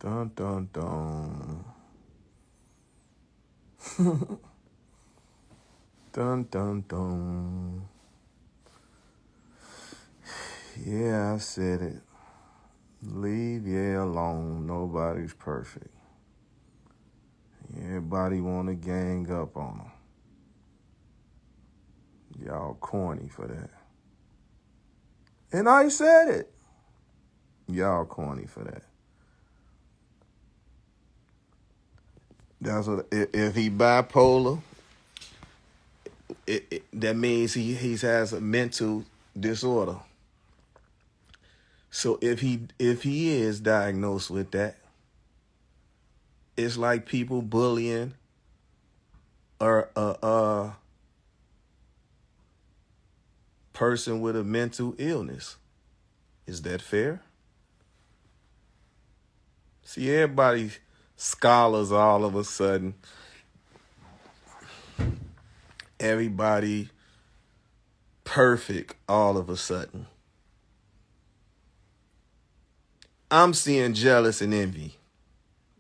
Dun, dun, dun. Dun, dun, dun. Yeah, I said it. Leave yeah alone. Nobody's perfect. Everybody want to gang up on them. Y'all corny for that. And I said it. Y'all corny for that. That's what. If he bipolar, that means he has a mental disorder. So if he is diagnosed with that, it's like people bullying or a person with a mental illness. Is that fair? See, everybody scholars all of a sudden. Everybody perfect all of a sudden. I'm seeing jealous and envy.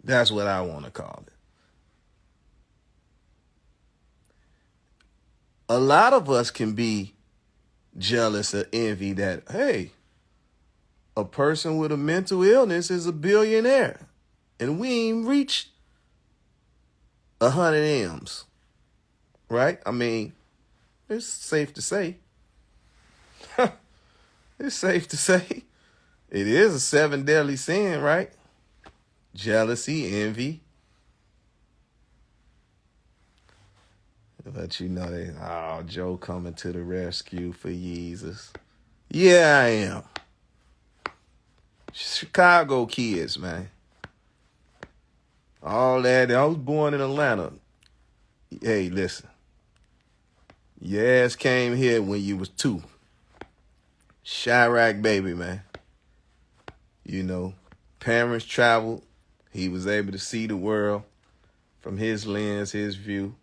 That's what I want to call it. A lot of us can be jealous or envy that, hey, a person with a mental illness is a billionaire and we ain't reached 100 M's, right? I mean, it's safe to say. It's safe to say. It is a 7 deadly sin, right? Jealousy, envy. But you know, Joe coming to the rescue for Jesus. Yeah, I am. Chicago kids, man. All that. I was born in Atlanta. Hey, listen. Your ass came here when you was 2. Chirac baby, man. You know, parents traveled. He was able to see the world from his lens, his view.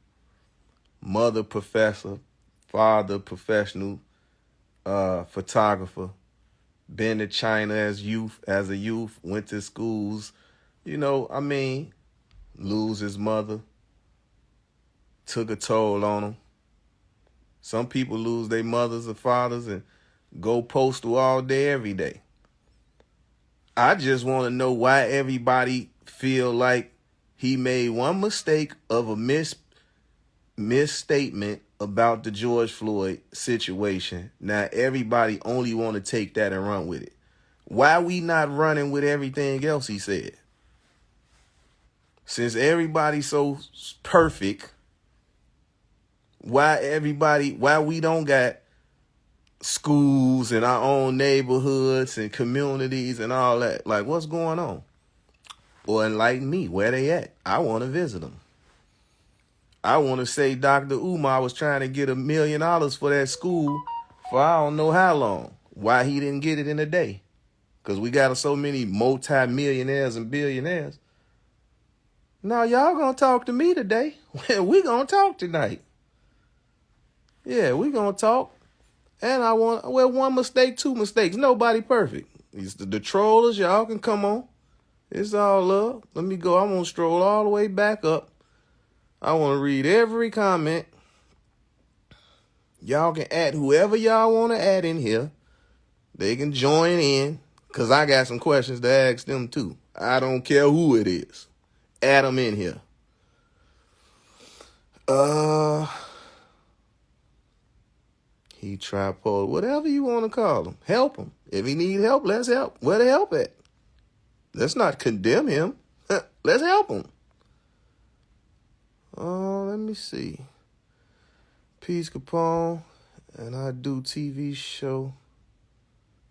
Mother professor, father professional photographer. Been to China as a youth, went to schools. You know, I mean, lose his mother. Took a toll on him. Some people lose their mothers or fathers and go postal all day, every day. I just want to know why everybody feel like he made one mistake of a misstatement about the George Floyd situation. Now everybody only want to take that and run with it. Why we not running with everything else he said? Since everybody's so perfect, why we don't got schools and our own neighborhoods and communities and all that? Like, what's going on? Or enlighten me, where they at? I want to visit them. I want to say Dr. Umar was trying to get $1 million for that school for I don't know how long. Why he didn't get it in a day? Because we got so many multi-millionaires and billionaires. Now, y'all going to talk to me today. We going to talk tonight. Yeah, we going to talk. And I want, one mistake, 2 mistakes. Nobody perfect. It's the trollers. Y'all can come on. It's all love. Let me go. I'm going to stroll all the way back up. I want to read every comment. Y'all can add whoever y'all want to add in here. They can join in because I got some questions to ask them too. I don't care who it is. Add them in here. He tripolar, whatever you want to call him. Help him. If he need help, let's help. Where the help at? Let's not condemn him. Let's help him. Let me see. Peace Capone, and I do TV show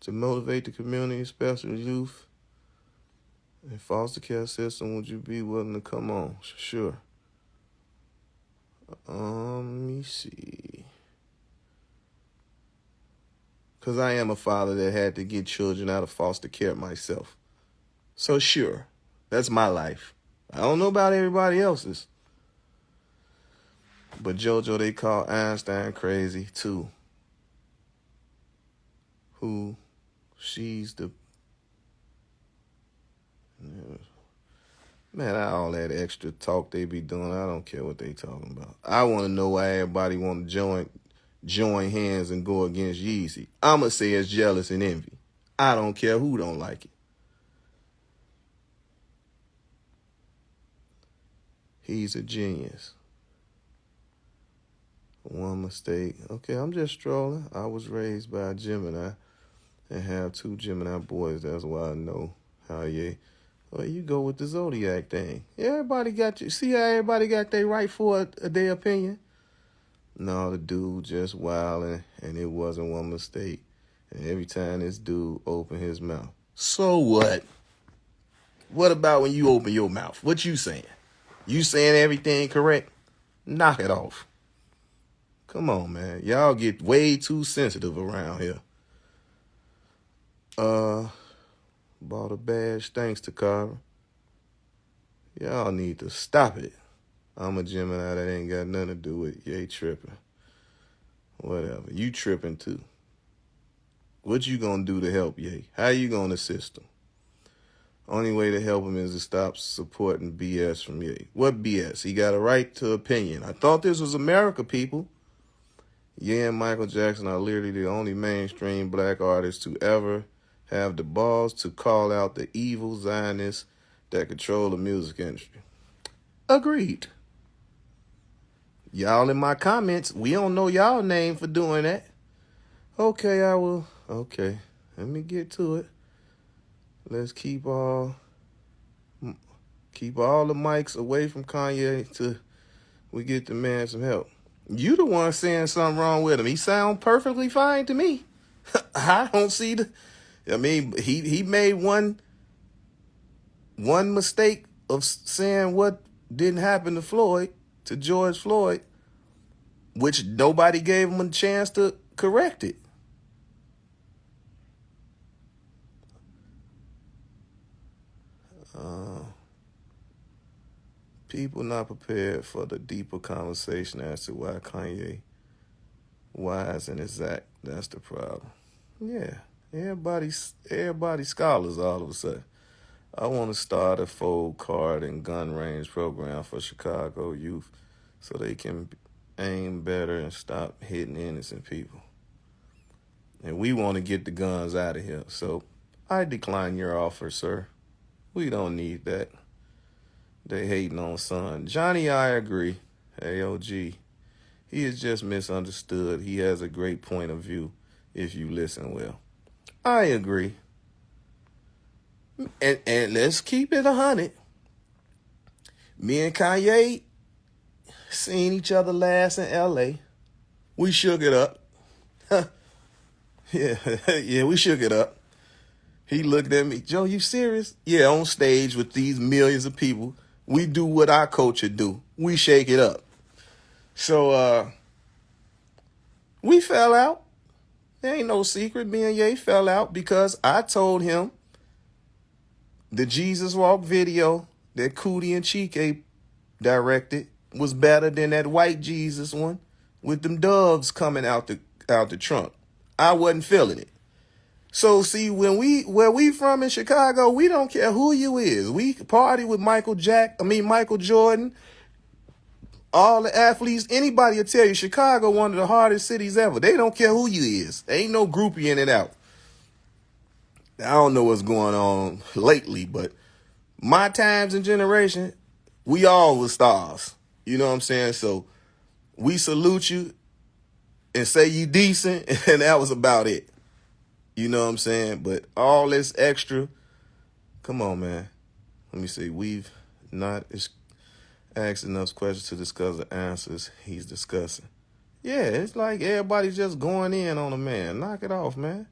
to motivate the community, especially youth. In foster care system, would you be willing to come on? Sure. Let me see. Because I am a father that had to get children out of foster care myself. So sure, that's my life. I don't know about everybody else's. But JoJo, they call Einstein crazy too. She's the... Man, all that extra talk they be doing, I don't care what they talking about. I want to know why everybody want to join hands and go against Yeezy. I'ma say it's jealous and envy. I don't care who don't like it. He's a genius. One mistake. Okay, I'm just strolling. I was raised by a Gemini and have 2 Gemini boys. That's why I know how you. Well, you go with the Zodiac thing. Everybody got you. See how everybody got their right for their opinion? No, the dude just wilding, and it wasn't one mistake. And every time this dude opened his mouth. So what? What about when you open your mouth? What you saying? You saying everything correct? Knock it off. Come on, man. Y'all get way too sensitive around here. Bought a badge thanks to Cara. Y'all need to stop it. I'm a Gemini that ain't got nothing to do with Ye tripping. Whatever. You tripping too. What you gonna do to help Ye? How you gonna assist him? Only way to help him is to stop supporting BS from Ye. What BS? He got a right to opinion. I thought this was America, people. Ye and Michael Jackson are literally the only mainstream black artists to ever have the balls to call out the evil Zionists that control the music industry. Agreed. Y'all in my comments, we don't know y'all name for doing that. Okay, I will. Okay, let me get to it. Let's keep all the mics away from Kanye till we get the man some help. You the one saying something wrong with him. He sound perfectly fine to me. I don't see he made one mistake of saying what didn't happen to George Floyd, which nobody gave him a chance to correct it. People not prepared for the deeper conversation as to why Kanye wise and exact. That's the problem. Yeah, everybody's scholars all of a sudden. I want to start a fold card and gun range program for Chicago youth so they can aim better and stop hitting innocent people. And we want to get the guns out of here. So I decline your offer, sir. We don't need that. They hating on son. Johnny, I agree. AOG. He is just misunderstood. He has a great point of view if you listen well. I agree. And let's keep it 100. Me and Kanye seen each other last in LA. We shook it up. Yeah, we shook it up. He looked at me, Joe, you serious? Yeah, on stage with these millions of people, we do what our culture do. We shake it up. So we fell out. There ain't no secret. Me and Ye fell out because I told him the Jesus Walk video that Cootie and Chike directed was better than that white Jesus one with them doves coming out the trunk. I wasn't feeling it. So see, where we from in Chicago, we don't care who you is. We party with Michael Jordan, all the athletes. Anybody will tell you Chicago one of the hardest cities ever. They don't care who you is. Ain't no groupie in and out. I don't know what's going on lately, but my times and generation, we all were stars. You know what I'm saying? So we salute you and say you decent, and that was about it. You know what I'm saying? But all this extra, come on, man. Let me see. We've not asked enough questions to discuss the answers he's discussing. Yeah, it's like everybody's just going in on a man. Knock it off, man.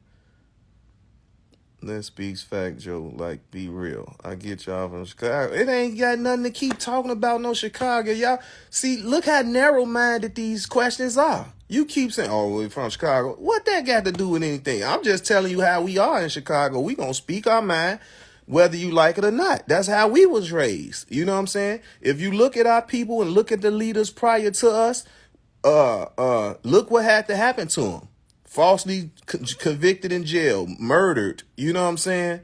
Let's speak fact, Joe. Like, be real. I get y'all from Chicago. It ain't got nothing to keep talking about no Chicago. Y'all, see, look how narrow-minded these questions are. You keep saying, oh, we're from Chicago. What that got to do with anything? I'm just telling you how we are in Chicago. We going to speak our mind whether you like it or not. That's how we was raised. You know what I'm saying? If you look at our people and look at the leaders prior to us, look what had to happen to them. Falsely convicted in jail, murdered, you know what I'm saying?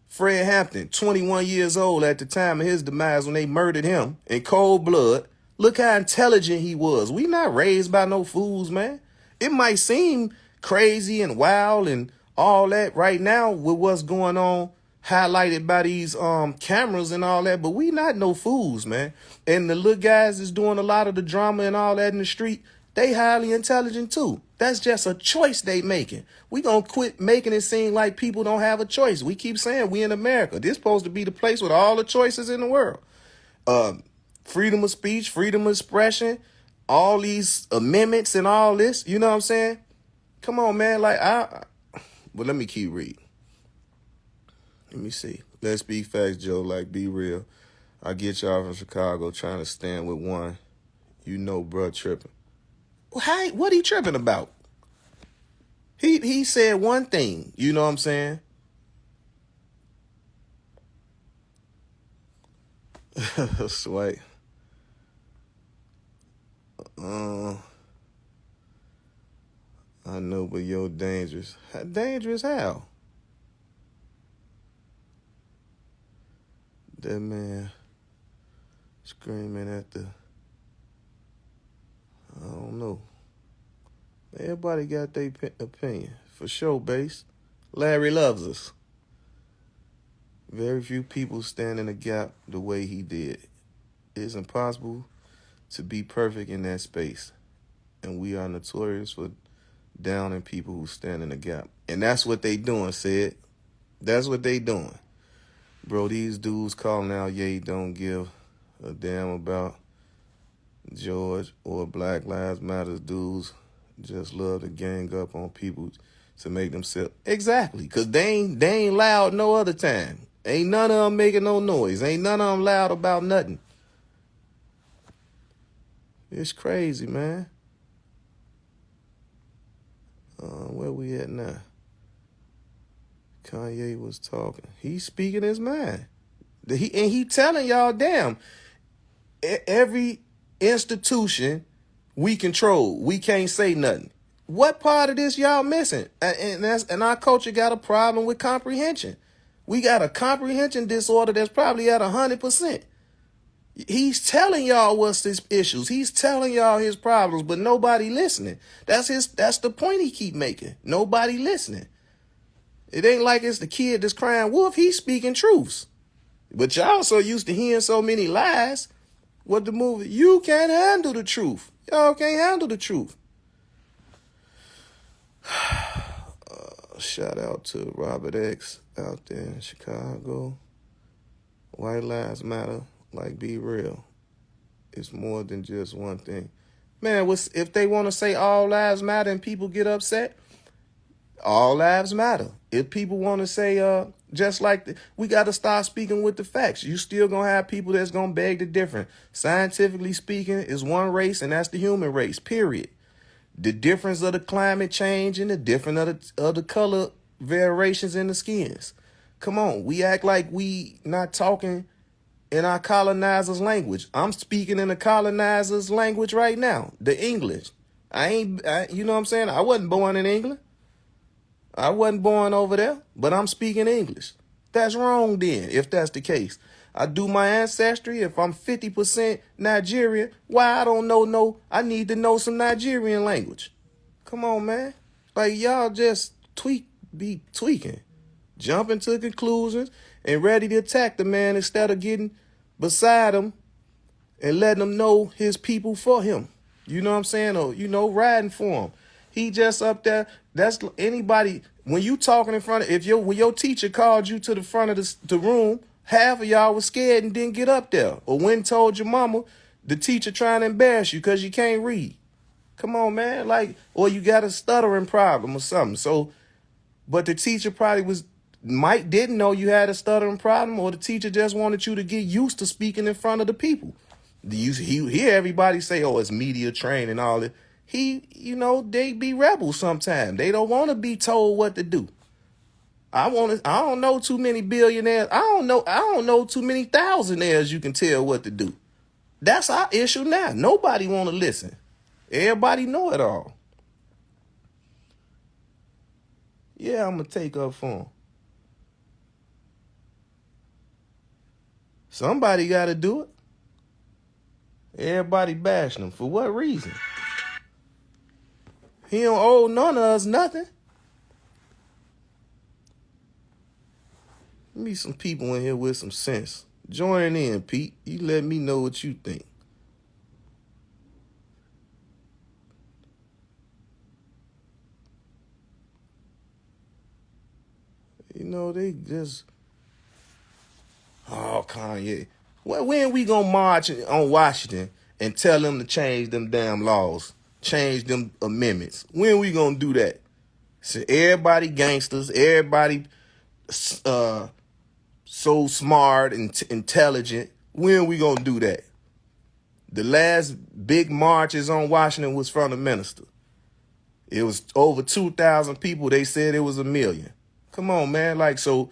Fred Hampton, 21 years old at the time of his demise when they murdered him in cold blood. Look how intelligent he was. We not raised by no fools, man. It might seem crazy and wild and all that right now with what's going on, highlighted by these cameras and all that, but we not no fools, man. And the little guys is doing a lot of the drama and all that in the street. They highly intelligent too. That's just a choice they making. We gonna quit making it seem like people don't have a choice. We keep saying we in America. This supposed to be the place with all the choices in the world. Freedom of speech, freedom of expression, all these amendments and all this. You know what I'm saying? Come on, man. But let me keep reading. Let me see. Let's be facts, Joe. Like, be real. I get y'all from Chicago trying to stand with one. You know, bruh, tripping. Well, what he tripping about? He said one thing. You know what I'm saying? Swipe. I know, but you're dangerous. Dangerous how? That man screaming at the... I don't know. Everybody got their opinion. For sure, base. Larry loves us. Very few people stand in the gap the way he did. It's impossible to be perfect in that space. And we are notorious for downing people who stand in the gap. And that's what they doing, Sid. That's what they doing. Bro, these dudes calling out Ye don't give a damn about George or Black Lives Matter dudes. Just love to gang up on people to make themselves... Exactly, because they ain't loud no other time. Ain't none of them making no noise. Ain't none of them loud about nothing. It's crazy, man. Where we at now? Kanye was talking. He's speaking his mind. He telling y'all, damn, every institution we control, we can't say nothing. What part of this y'all missing? And our culture got a problem with comprehension. We got a comprehension disorder that's probably at 100%. He's telling y'all what's his issues. He's telling y'all his problems, but nobody listening. That's the point he keep making. Nobody listening. It ain't like it's the kid that's crying wolf. He's speaking truths. But y'all so used to hearing so many lies. What the movie? You can't handle the truth. Y'all can't handle the truth. Shout out to Robert X out there in Chicago. White lives matter. Like, be real. It's more than just one thing. Man, if they want to say all lives matter and people get upset, all lives matter. If people want to say, just like, we got to start speaking with the facts. You still going to have people that's going to beg the different. Scientifically speaking, is one race, and that's the human race, period. The difference of the climate change and the difference of the color variations in the skins. Come on, we act like we not talking in our colonizers' language. I'm speaking in the colonizers' language right now, the English. You know what I'm saying? I wasn't born in England. I wasn't born over there, but I'm speaking English. That's wrong then, if that's the case. I do my ancestry. If I'm 50% Nigerian, why I don't know I need to know some Nigerian language. Come on, man. Like, y'all just be tweaking, jumping to conclusions and ready to attack the man instead of getting beside him and letting him know his people for him. You know what I'm saying? Or, riding for him. He just up there. That's anybody. When you talking in front of, when your teacher called you to the front of the room, half of y'all was scared and didn't get up there. Or when told your mama, the teacher trying to embarrass you because you can't read. Come on, man. Like, or you got a stuttering problem or something. So, but the teacher probably didn't know you had a stuttering problem, or the teacher just wanted you to get used to speaking in front of the people. You hear everybody say, oh, it's media trained and all that. They be rebels sometimes. They don't want to be told what to do. I don't know too many billionaires. I don't know too many thousandaires you can tell what to do. That's our issue now. Nobody want to listen. Everybody know it all. Yeah, I'm going to take up for him. Somebody got to do it. Everybody bashing him. For what reason? He don't owe none of us nothing. Me some people in here with some sense. Join in, Pete. You let me know what you think. You know, they just, oh, Kanye. Well, when we gonna march on Washington and tell them to change them damn laws, change them amendments? When we gonna do that? So everybody gangsters, everybody so smart and intelligent. When we gonna do that? The last big marches on Washington was from the minister. It was over 2,000 people. They said it was 1 million. Come on, man. Like, so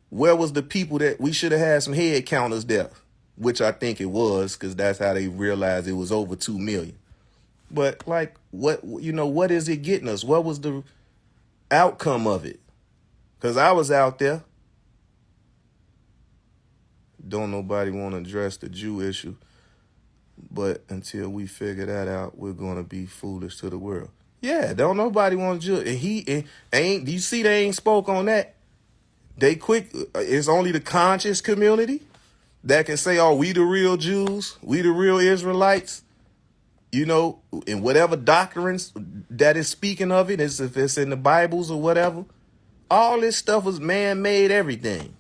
where was the people that we should have had some head counters there? Which I think it was, because that's how they realized it was over 2 million. But like, what is it getting us? What was the outcome of it? Because I was out there. Don't nobody want to address the Jew issue. But until we figure that out, we're going to be foolish to the world. Yeah, don't nobody want to judge. And ain't, you see they ain't spoke on that? They quick, it's only the conscious community that can say, oh, we the real Jews, we the real Israelites, you know, and whatever doctrines that is speaking of it, is if it's in the Bibles or whatever. All this stuff was man-made everything.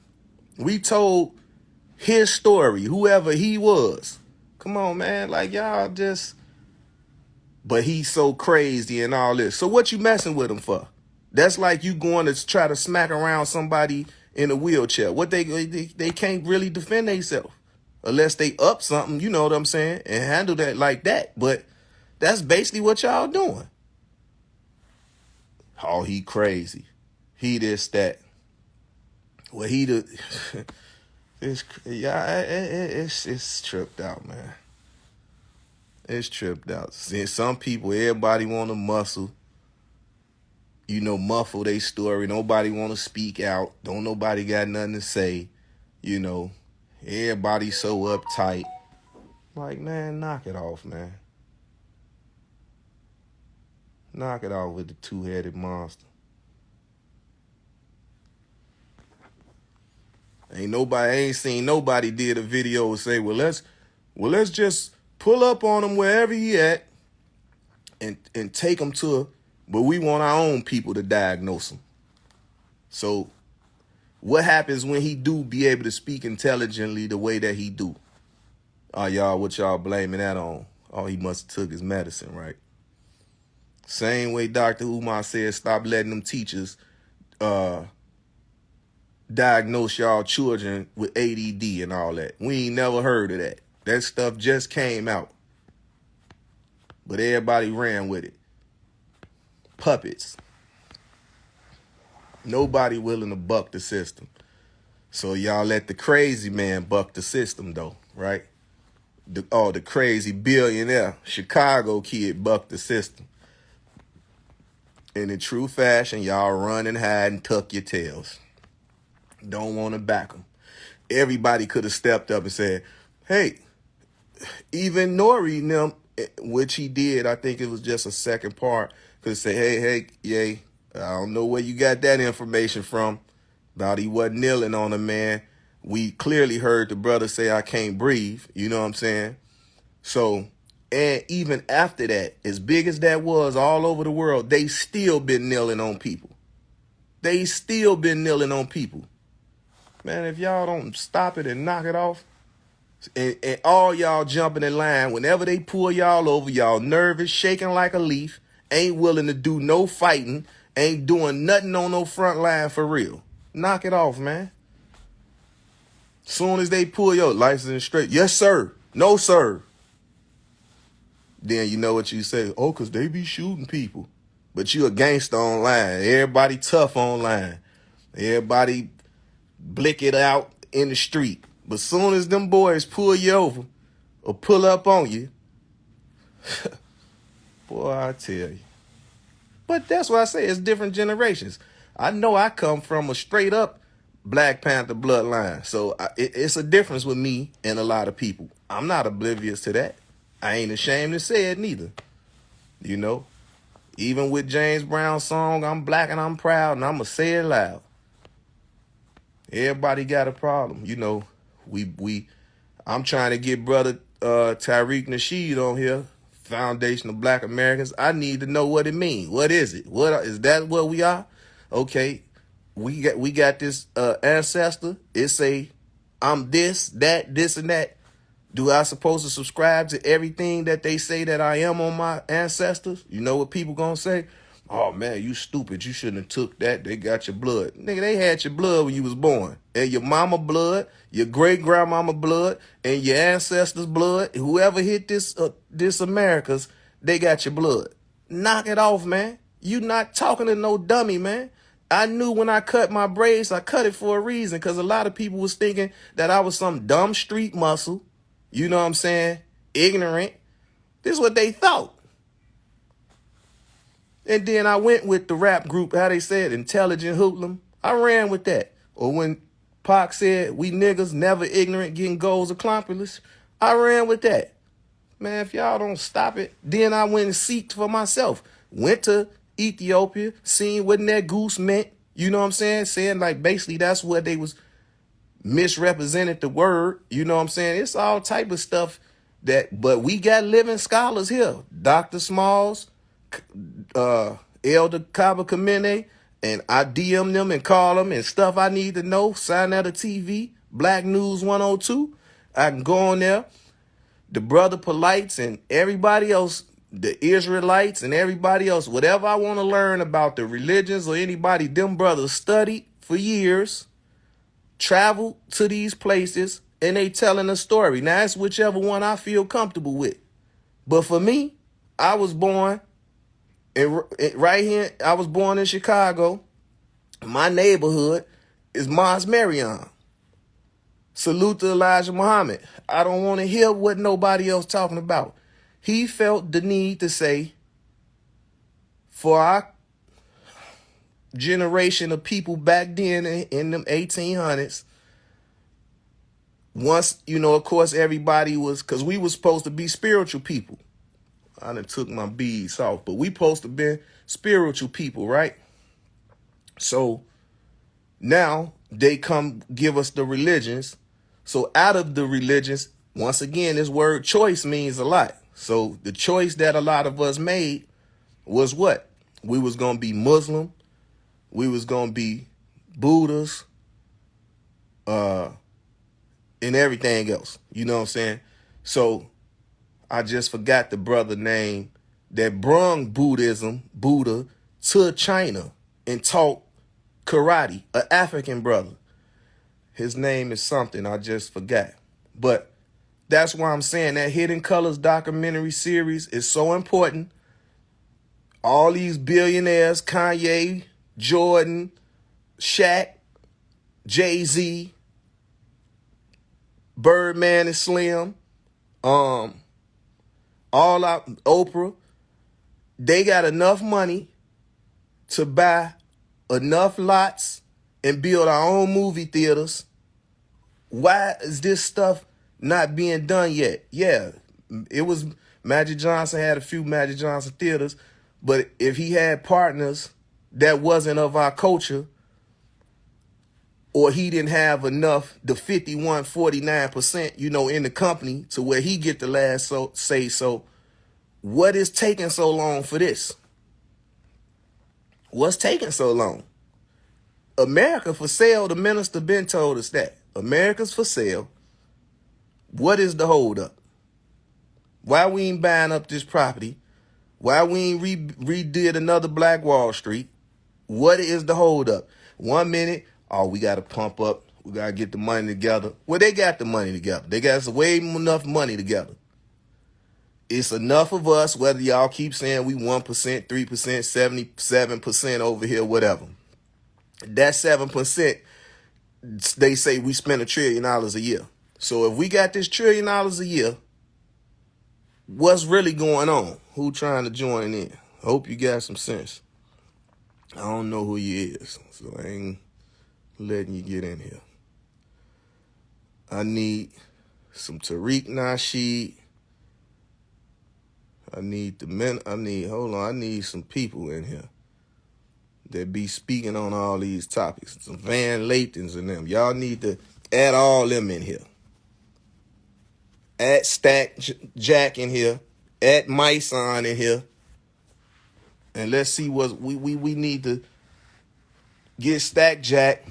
We told his story, whoever he was. Come on, man, like y'all just... But he's so crazy and all this. So what you messing with him for? That's like you going to try to smack around somebody in a wheelchair. What they can't really defend themselves unless they up something, you know what I'm saying, and handle that like that. But that's basically what y'all doing. Oh, he crazy. He this, that. Well, he the... it's tripped out, man. It's tripped out. See, some people, everybody want to muffle their story. Nobody want to speak out. Don't nobody got nothing to say. You know, everybody so uptight. Like, man, knock it off, man. Knock it off with the two-headed monster. Ain't seen nobody did a video and say, well, let's just pull up on him wherever he at and take him to, but we want our own people to diagnose him. So what happens when he do be able to speak intelligently the way that he do? What y'all blaming that on? Oh, he must have took his medicine, right? Same way Dr. Umar said, stop letting them teachers diagnose y'all children with ADD and all that. We ain't never heard of that. That stuff just came out. But everybody ran with it. Puppets. Nobody willing to buck the system. So y'all let the crazy man buck the system though, right? The crazy billionaire Chicago kid bucked the system. And in true fashion, y'all run and hide and tuck your tails. Don't want to back them. Everybody could have stepped up and said, hey, even Nori and them, which he did, I think it was just a second part, could say, hey, yay, I don't know where you got that information from. About he wasn't kneeling on a man. We clearly heard the brother say, I can't breathe. You know what I'm saying? So, and even after that, as big as that was all over the world, they still been kneeling on people. They still been kneeling on people. Man, if y'all don't stop it and knock it off, and all y'all jumping in line, whenever they pull y'all over, y'all nervous, shaking like a leaf, ain't willing to do no fighting, ain't doing nothing on no front line for real. Knock it off, man. Soon as they pull your license straight, yes, sir. No, sir. Then you know what you say. Oh, because they be shooting people. But you a gangster online. Everybody tough online. Everybody blick it out in the street. But soon as them boys pull you over or pull up on you, boy, I tell you. But that's why I say it's different generations. I know I come from a straight up Black Panther bloodline. So it's a difference with me and a lot of people. I'm not oblivious to that. I ain't ashamed to say it neither. You know, even with James Brown's song, I'm black and I'm proud, and I'm going to say it loud. Everybody got a problem. You know, I'm trying to get brother Tariq Nasheed on here, Foundation of Black Americans. I need to know what it means. What is it? What is that? What we are? Okay, we got this ancestor. It say I'm this, that, this, and that. Do I supposed to subscribe to everything that they say that I am on my ancestors? You know what people gonna say? Oh man, you stupid. You shouldn't have took that. They got your blood. Nigga, they had your blood when you was born. And your mama blood, your great-grandmama blood, and your ancestors' blood. Whoever hit this Americas, they got your blood. Knock it off, man. You not talking to no dummy, man. I knew when I cut my braids, I cut it for a reason, because a lot of people was thinking that I was some dumb street muscle. You know what I'm saying? Ignorant. This is what they thought. And then I went with the rap group, how they said, intelligent hoodlum. I ran with that. Or when Pac said, we niggas never ignorant, getting goals accomplished, I ran with that. Man, if y'all don't stop it, then I went and seeked for myself. Went to Ethiopia, seen what that goose meant. You know what I'm saying? Saying like basically that's what they was misrepresented the word. You know what I'm saying? It's all type of stuff but we got living scholars here. Dr. Smalls, Elder Kaba Kamene, and I DM them and call them and stuff I need to know. Sign out of TV, Black News 102. I can go on there. The Brother Polites and everybody else, the Israelites and everybody else, whatever I want to learn about the religions or anybody, them brothers studied for years, traveled to these places, and they telling a story. Now, it's whichever one I feel comfortable with. But for me, I was born right here. I was born in Chicago. My neighborhood is Mons Marion. Salute to Elijah Muhammad. I don't want to hear what nobody else talking about. He felt the need to say, for our generation of people back then in them 1800s, once, you know, of course, everybody was, because we was supposed to be spiritual people. I done took my beads off, but we supposed to be spiritual people, right? So now they come give us the religions. So out of the religions, once again, this word choice means a lot. So the choice that a lot of us made was what? We was going to be Muslim. We was going to be Buddhists, and everything else. You know what I'm saying? So I just forgot the brother name that brung Buddha, to China and taught karate, an African brother. His name is something I just forgot. But that's why I'm saying that Hidden Colors documentary series is so important. All these billionaires, Kanye, Jordan, Shaq, Jay-Z, Birdman and Slim, all out Oprah, they got enough money to buy enough lots and build our own movie theaters. Why is this stuff not being done yet? Yeah, it was Magic Johnson had a few Magic Johnson theaters, but if he had partners that wasn't of our culture, or he didn't have enough, the 49%, you know, in the company to where he get the last say so. What is taking so long for this? What's taking so long? America for sale, the minister been told us that. America's for sale. What is the holdup? Why we ain't buying up this property? Why we ain't redid another Black Wall Street? What is the holdup? 1 minute, oh, we got to pump up. We got to get the money together. Well, they got the money together. They got way enough money together. It's enough of us, whether y'all keep saying we 1%, 3%, 77% over here, whatever. That 7%, they say we spend $1 trillion a year. So if we got this $1 trillion a year, what's really going on? Who trying to join in? Hope you got some sense. I don't know who you is, so I ain't letting you get in here. I need some Tariq Nasheed. I need some people in here that be speaking on all these topics. Some Van Latens and them. Y'all need to add all them in here. Add Stack Jack in here. Add Myson in here. And let's see what we need to get Stack Jack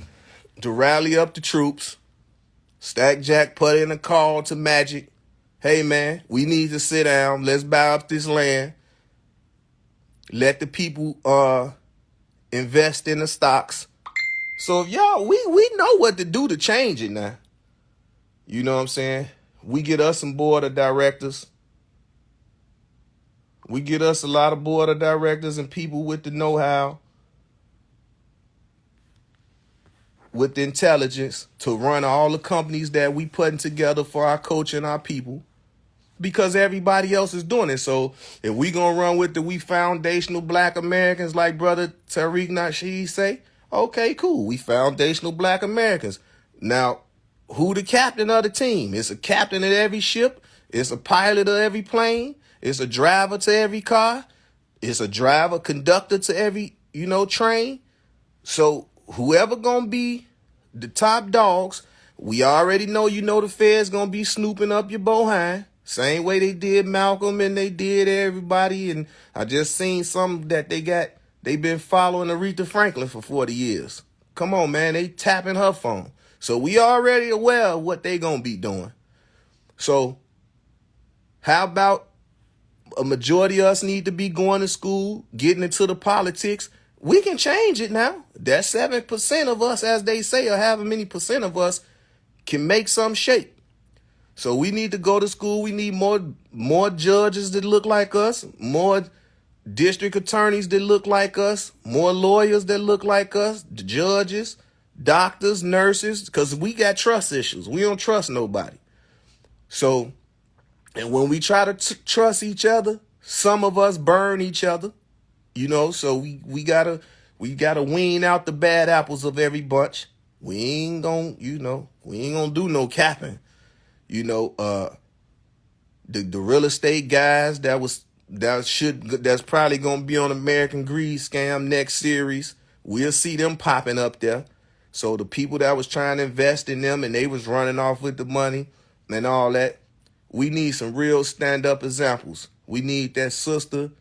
to rally up the troops. Stack Jack put in a call to Magic. Hey, man, we need to sit down. Let's buy up this land. Let the people invest in the stocks. So if y'all, we know what to do to change it now. You know what I'm saying? We get us some board of directors. We get us a lot of board of directors and people with the know-how, with the intelligence to run all the companies that we putting together for our coach and our people, because everybody else is doing it. So if we gonna run with we foundational Black Americans, like Brother Tariq Nasheed say, okay, cool. We foundational Black Americans. Now, who the captain of the team? It's a captain of every ship. It's a pilot of every plane. It's a driver to every car. It's a driver, conductor to every, train. So whoever gonna be the top dogs, we already know, the Fed's gonna be snooping up your behind. Same way they did Malcolm and they did everybody. And I just seen something that they been following Aretha Franklin for 40 years. Come on, man, they tapping her phone. So we already aware of what they gonna be doing. So how about a majority of us need to be going to school, getting into the politics? We can change it now. That 7% of us, as they say, or however many percent of us can make some shape. So we need to go to school. We need more judges that look like us, more district attorneys that look like us, more lawyers that look like us, judges, doctors, nurses, because we got trust issues. We don't trust nobody. So, and when we try to trust each other, some of us burn each other, so we gotta wean out the bad apples of every bunch. We ain't gonna do no capping. The real estate guys that's probably gonna be on American Greed Scam next series. We'll see them popping up there. So the people that was trying to invest in them and they was running off with the money and all that, we need some real stand-up examples. We need that sister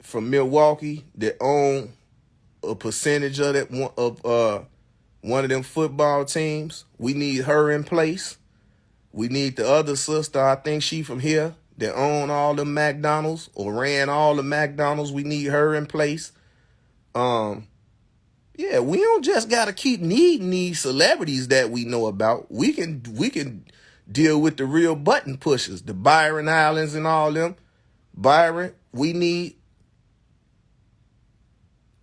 from Milwaukee that own a percentage of one of them football teams. We need her in place. We need the other sister, I think she from here, that own all the McDonald's or ran all the McDonald's. We need her in place. Yeah, we don't just gotta keep needing these celebrities that we know about. We can deal with the real button pushers, the Byron Islands and all them. Byron, we need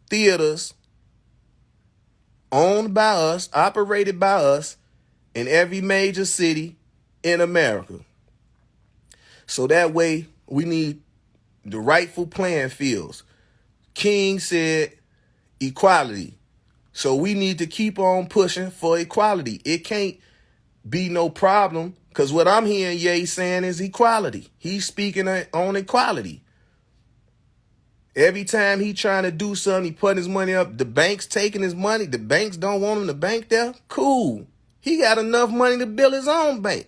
theaters owned by us, operated by us in every major city in America. So that way we need the rightful playing fields. King said equality. So we need to keep on pushing for equality. It can't be no problem, because what I'm hearing Ye saying is equality. He's speaking on equality. Every time he trying to do something, he putting his money up. The bank's taking his money. The banks don't want him to bank there. Cool. He got enough money to build his own bank.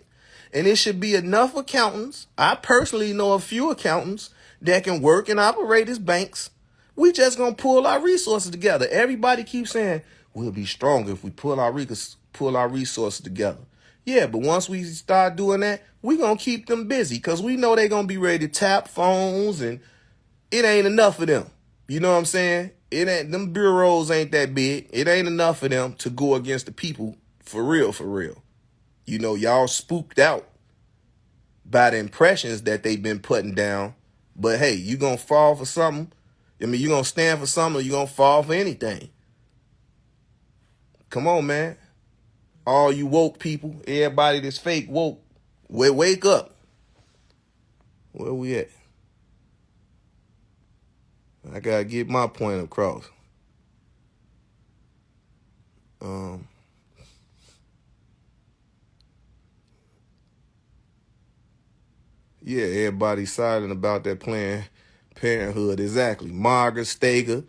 And it should be enough accountants. I personally know a few accountants that can work and operate his banks. We just going to pull our resources together. Everybody keeps saying, we'll be stronger if we pull our resources together. Yeah, but once we start doing that, we going to keep them busy, because we know they're going to be ready to tap phones, and it ain't enough of them. You know what I'm saying? Them bureaus ain't that big. It ain't enough of them to go against the people for real, for real. Y'all spooked out by the impressions that they've been putting down. But hey, you going to fall for something? You going to stand for something, or you going to fall for anything? Come on, man. All you woke people, everybody that's fake woke, wake up. Where we at? I got to get my point across. Yeah, everybody's silent about that Planned Parenthood. Exactly. Margaret Stager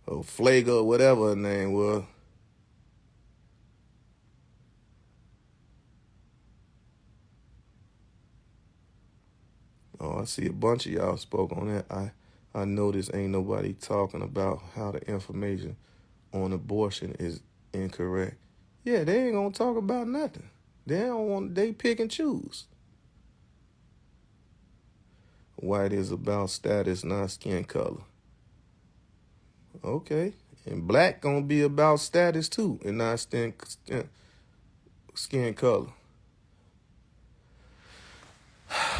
or Flager or whatever her name was. Oh, I see a bunch of y'all spoke on that. I noticed ain't nobody talking about how the information on abortion is incorrect. Yeah, they ain't gonna talk about nothing. They pick and choose. White is about status, not skin color. Okay. And black gonna be about status too, and not skin color.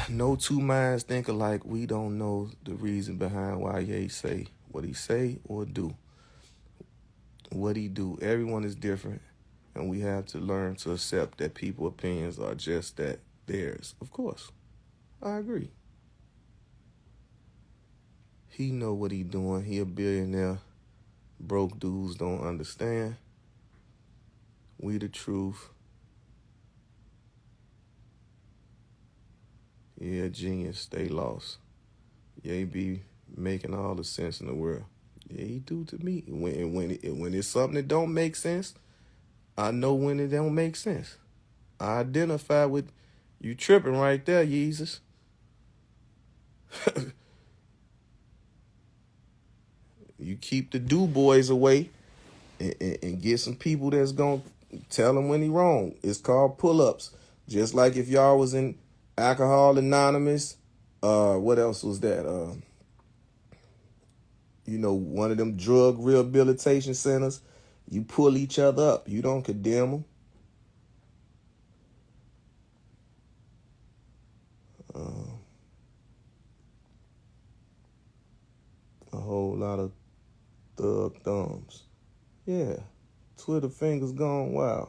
No two minds think alike. We don't know the reason behind why Ye say what he say or do what he do. Everyone is different, and we have to learn to accept that people's opinions are just that, theirs. Of course, I agree. He know what he doing. He a billionaire. Broke dudes don't understand. We the truth. Yeah, genius, stay lost. Ye be making all the sense in the world. Yeah, he do to me. When it's something that don't make sense, I know when it don't make sense. I identify with you tripping right there, Jesus. You keep the do boys away and get some people that's going to tell him when he wrong. It's called pull-ups. Just like if y'all was in Alcohol Anonymous, what else was that? One of them drug rehabilitation centers. You pull each other up. You don't condemn them. A whole lot of thug thumbs. Yeah. Twitter fingers gone wild.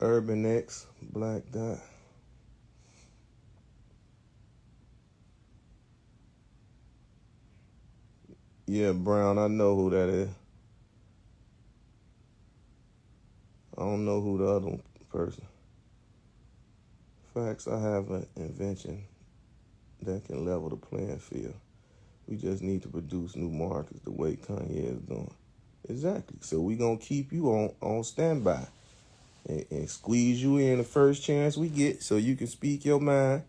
Urban X, Black Dot. Yeah, Brown, I know who that is. I don't know who the other person. Facts, I have an invention that can level the playing field. We just need to produce new markets the way Kanye is doing. Exactly. So we going to keep you on standby and squeeze you in the first chance we get so you can speak your mind.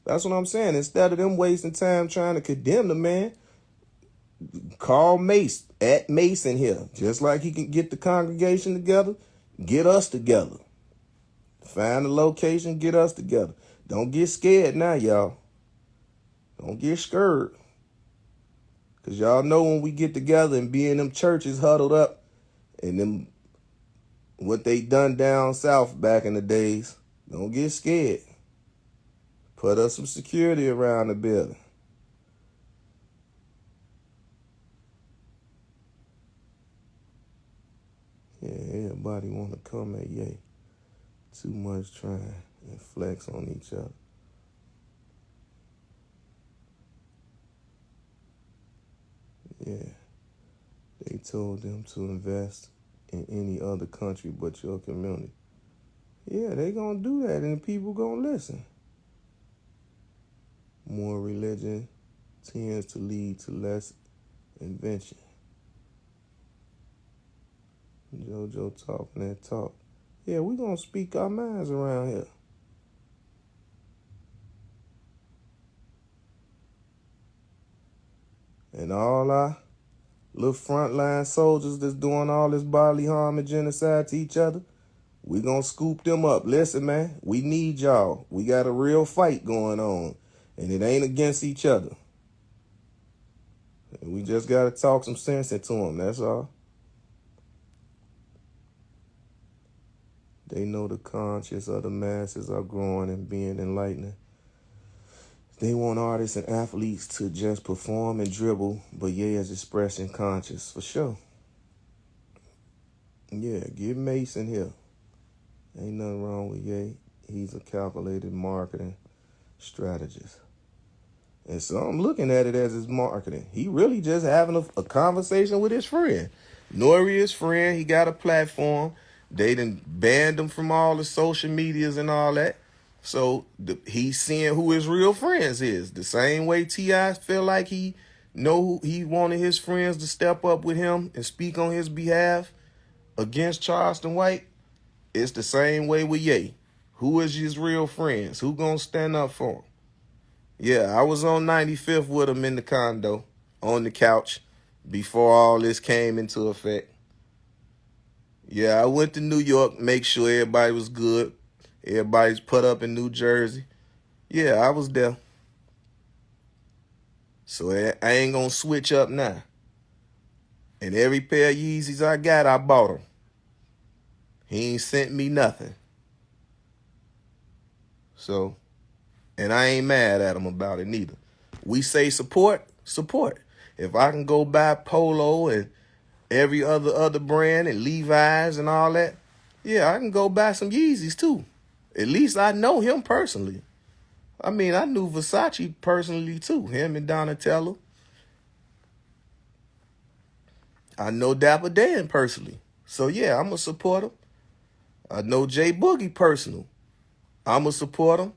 That's what I'm saying. Instead of them wasting time trying to condemn the man, call Mace, at Mason here. Just like he can get the congregation together, get us together. Find the location, get us together. Don't get scared now, y'all. Don't get scared. Because y'all know when we get together and be in them churches huddled up and them what they done down south back in the days, don't get scared. Put up some security around the building. Yeah, everybody want to come at Ye. Too much trying and flex on each other. Yeah, they told them to invest in any other country but your community. Yeah, they gonna do that and the people gonna listen. More religion tends to lead to less invention. JoJo talking that talk. Yeah, we gonna speak our minds around here. And all our little frontline soldiers that's doing all this bodily harm and genocide to each other, we gonna scoop them up. Listen, man, we need y'all. We got a real fight going on, and it ain't against each other. And we just gotta talk some sense into them, that's all. They know the conscience of the masses are growing and being enlightening. They want artists and athletes to just perform and dribble, but yeah, is expressing conscious, for sure. Yeah, get Mason here. Ain't nothing wrong with Ye. He's a calculated marketing strategist. And so I'm looking at it as his marketing. He really just having a conversation with his friend. Nori his friend. He got a platform. They done banned him from all the social medias and all that. So he's seeing who his real friends is. The same way T.I. feel like he wanted his friends to step up with him and speak on his behalf against Charleston White. It's the same way with Ye. Who is his real friends? Who gonna stand up for him? Yeah, I was on 95th with him in the condo, on the couch, before all this came into effect. Yeah, I went to New York, make sure everybody was good. Everybody's put up in New Jersey. Yeah, I was there. So I ain't gonna switch up now. And every pair of Yeezys I got, I bought them. He ain't sent me nothing. So, and I ain't mad at him about it neither. We say support. If I can go buy Polo and every other brand and Levi's and all that, yeah, I can go buy some Yeezys too. At least I know him personally. I mean, I knew Versace personally too, him and Donatello. I know Dapper Dan personally. So yeah, I'm going to support him. I know J Boogie personal. I'm going to support him.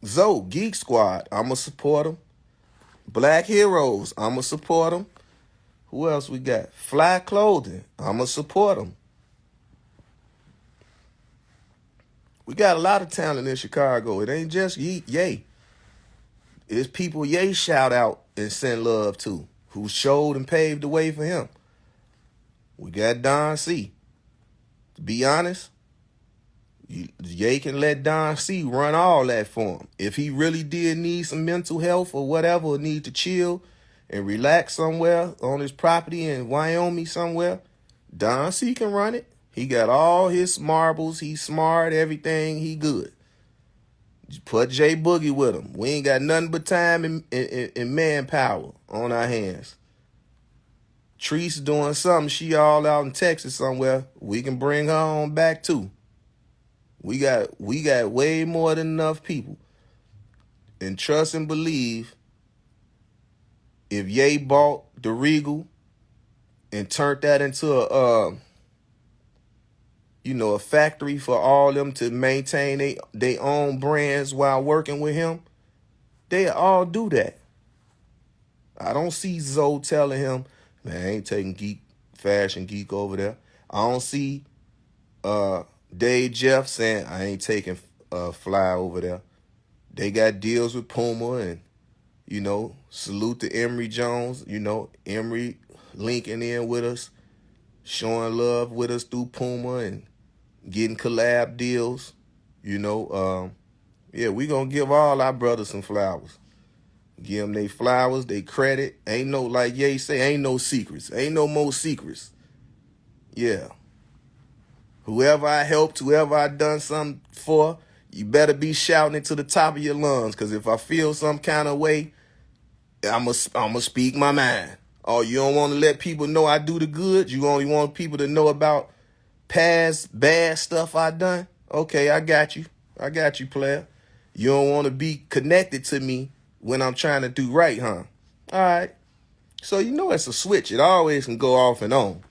Zoe, Geek Squad, I'm going to support him. Black Heroes, I'm going to support him. Who else we got? Fly Clothing, I'm going to support him. We got a lot of talent in Chicago. It ain't just Ye. It's people Ye shout out and send love to, who showed and paved the way for him. We got Don C. To be honest, Ye can let Don C run all that for him. If he really did need some mental health or whatever, or need to chill and relax somewhere on his property in Wyoming somewhere, Don C can run it. He got all his marbles. He's smart, everything. He good. Just put J Boogie with him. We ain't got nothing but time and manpower on our hands. Treese doing something. She all out in Texas somewhere. We can bring her on back too. We got way more than enough people. And trust and believe, if Ye bought the Regal and turned that into a factory for all them to maintain their own brands while working with him, they all do that. I don't see Zoe telling him, man, I ain't taking Fashion Geek over there. I don't see Dave Jeff saying, I ain't taking Fly over there. They got deals with Puma and, salute to Emory Jones. Emory linking in with us, showing love with us through Puma and getting collab deals. We going to give all our brothers some flowers. Give them they flowers, they credit. Ain't no, like Ye say, ain't no secrets. Ain't no more secrets. Yeah. Whoever I helped, whoever I done something for, you better be shouting it to the top of your lungs. Because if I feel some kind of way, I'ma speak my mind. Oh, you don't want to let people know I do the good? You only want people to know about past bad stuff I done? Okay, I got you. Player. You don't want to be connected to me when I'm trying to do right, huh? All right. So it's a switch. It always can go off and on.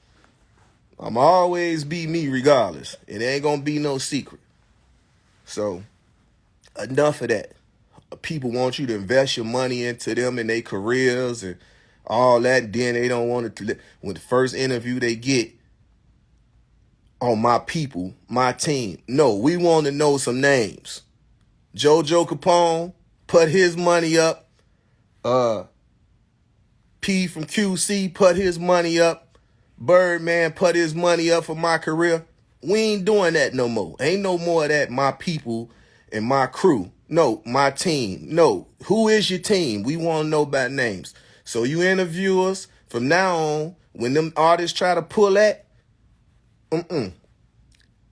I'ma always be me regardless. It ain't gonna be no secret. So enough of that. People want you to invest your money into them and their careers and all that. Then they don't want to. When the first interview they get, on my people, my team. No, we want to know some names. JoJo Capone put his money up. P from QC put his money up. Birdman put his money up for my career. We ain't doing that no more. Ain't no more of that, my people and my crew. No, my team. No, who is your team? We want to know about names. So you interview us from now on, when them artists try to pull that,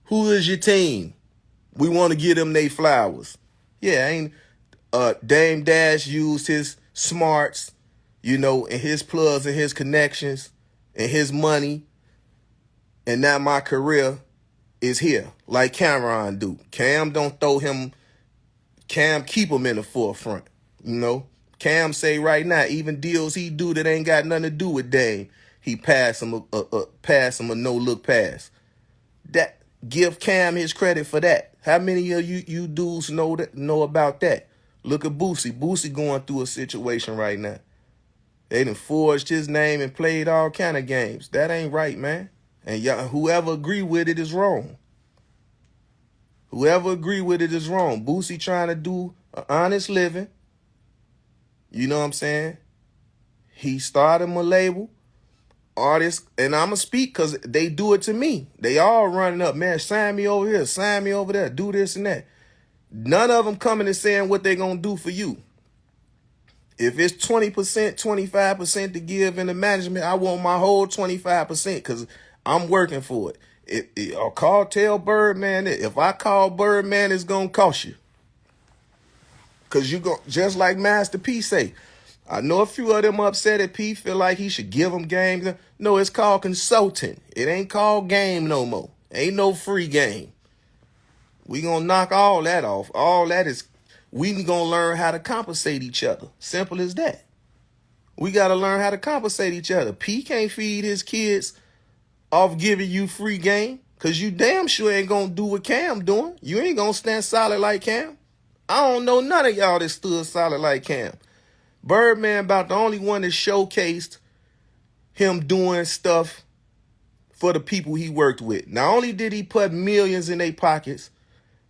who is your team? We want to give them they flowers. Yeah, ain't Dame Dash used his smarts, and his plugs and his connections and his money. And now my career is here, like Cameron do. Cam keep him in the forefront, Cam say right now, even deals he do that ain't got nothing to do with Dame, he pass him a no look pass. That give Cam his credit for that. How many of you dudes know about that? Look at Boosie. Boosie going through a situation right now. They done forged his name and played all kind of games. That ain't right, man. And y'all, whoever agree with it is wrong. Whoever agree with it is wrong. Boosie trying to do an honest living. You know what I'm saying? He started him a label. Artists, and I'm going to speak because they do it to me. They all running up, man, sign me over here, sign me over there, do this and that. None of them coming and saying what they going to do for you. If it's 20%, 25% to give in the management, I want my whole 25% because I'm working for it. I'll tell Birdman that if I call Birdman, it's going to cost you. Because you go just like Master P say, I know a few of them upset at P, feel like he should give them games. No, it's called consulting. It ain't called game no more. Ain't no free game. We gonna knock all that off. All that is, we gonna learn how to compensate each other. Simple as that. We gotta learn how to compensate each other. P can't feed his kids off giving you free game because you damn sure ain't gonna do what Cam doing. You ain't gonna stand solid like Cam. I don't know none of y'all that stood solid like Cam. Birdman about the only one that showcased him doing stuff for the people he worked with. Not only did he put millions in their pockets,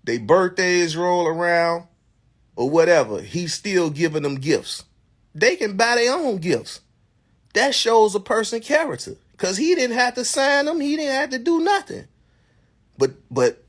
their birthdays roll around or whatever, he's still giving them gifts. They can buy their own gifts. That shows a person's character because he didn't have to sign them. He didn't have to do nothing. But